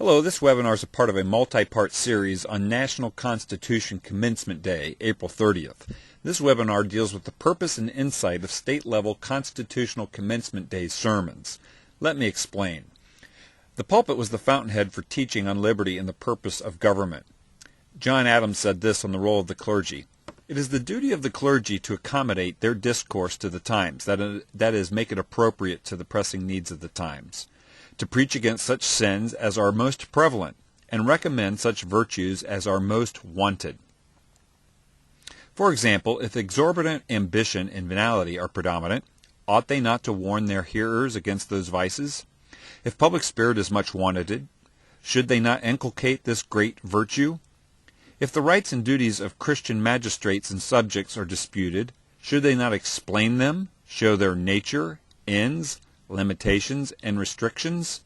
Hello, this webinar is a part of a multi-part series on National Constitution Commencement Day, April 30th. This webinar deals with the purpose and insight of state-level Constitutional Commencement Day sermons. Let me explain. The pulpit was the fountainhead for teaching on liberty and the purpose of government. John Adams said this on the role of the clergy. It is the duty of the clergy to accommodate their discourse to the times, that is, make it appropriate to the pressing needs of the times, to preach against such sins as are most prevalent, and recommend such virtues as are most wanted. For example, if exorbitant ambition and venality are predominant, ought they not to warn their hearers against those vices? If public spirit is much wanted, should they not inculcate this great virtue? If the rights and duties of Christian magistrates and subjects are disputed, should they not explain them, show their nature, ends, limitations, and restrictions?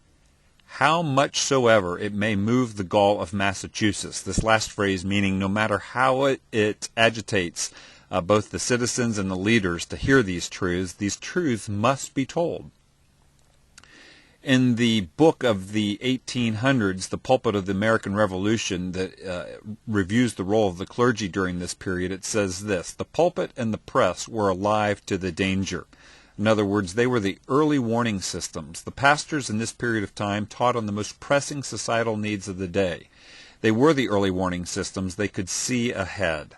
How much soever it may move the gall of Massachusetts, this last phrase meaning no matter how it agitates both the citizens and the leaders to hear these truths must be told. In the book of the 1800s, The Pulpit of the American Revolution, that reviews the role of the clergy during this period, it says this: the pulpit and the press were alive to the danger. In other words, they were the early warning systems. The pastors in this period of time taught on the most pressing societal needs of the day. They were the early warning systems. They could see ahead.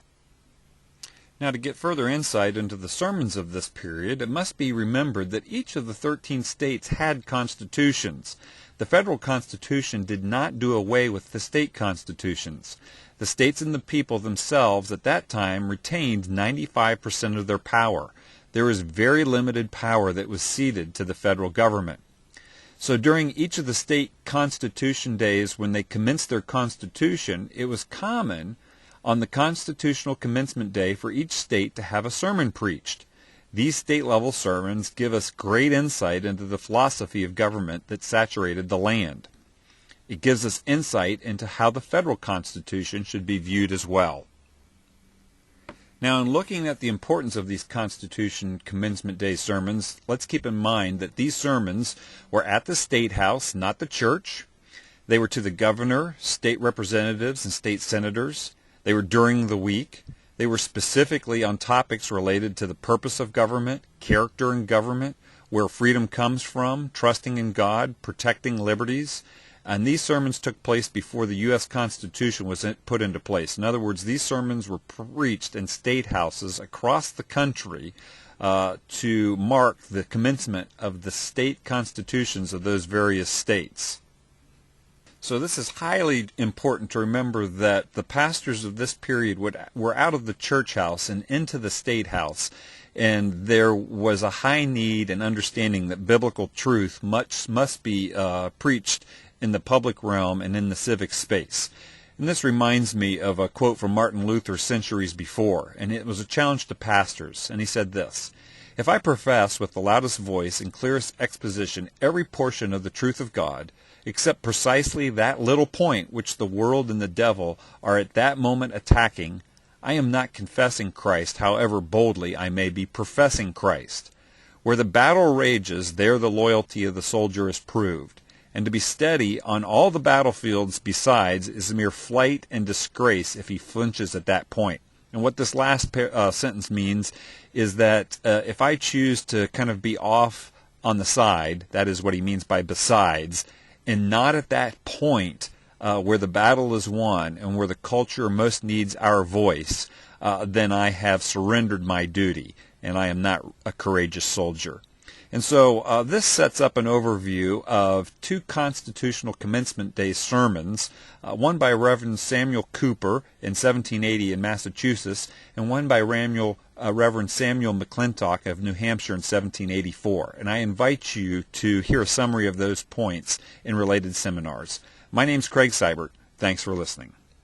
Now, to get further insight into the sermons of this period, it must be remembered that each of the 13 states had constitutions. The federal constitution did not do away with the state constitutions. The states and the people themselves at that time retained 95% of their power. There was very limited power that was ceded to the federal government. So during each of the state constitution days when they commenced their constitution, it was common on the Constitutional Commencement Day for each state to have a sermon preached. These state-level sermons give us great insight into the philosophy of government that saturated the land. It gives us insight into how the federal Constitution should be viewed as well. Now, in looking at the importance of these Constitution Commencement Day sermons, let's keep in mind that these sermons were at the State House, not the church. They were to the governor, state representatives, and state senators. They were during the week. They were specifically on topics related to the purpose of government, character in government, where freedom comes from, trusting in God, protecting liberties. And these sermons took place before the U.S. Constitution was put into place. In other words, these sermons were preached in state houses across the country to mark the commencement of the state constitutions of those various states. So this is highly important to remember that the pastors of this period were out of the church house and into the state house, and there was a high need and understanding that biblical truth must be preached in the public realm and in the civic space. And this reminds me of a quote from Martin Luther centuries before, and it was a challenge to pastors, and he said this: "If I profess with the loudest voice and clearest exposition every portion of the truth of God, except precisely that little point which the world and the devil are at that moment attacking, I am not confessing Christ, however boldly I may be professing Christ. Where the battle rages, there the loyalty of the soldier is proved. And to be steady on all the battlefields besides is mere flight and disgrace if he flinches at that point." And what this last sentence means is that if I choose to kind of be off on the side, that is what he means by besides, and not at that point where the battle is won and where the culture most needs our voice, then I have surrendered my duty, and I am not a courageous soldier. And so this sets up an overview of two Constitutional Commencement Day sermons, one by Reverend Samuel Cooper in 1780 in Massachusetts, and one by Reverend Samuel McClintock of New Hampshire in 1784. And I invite you to hear a summary of those points in related seminars. My name's Craig Seibert. Thanks for listening.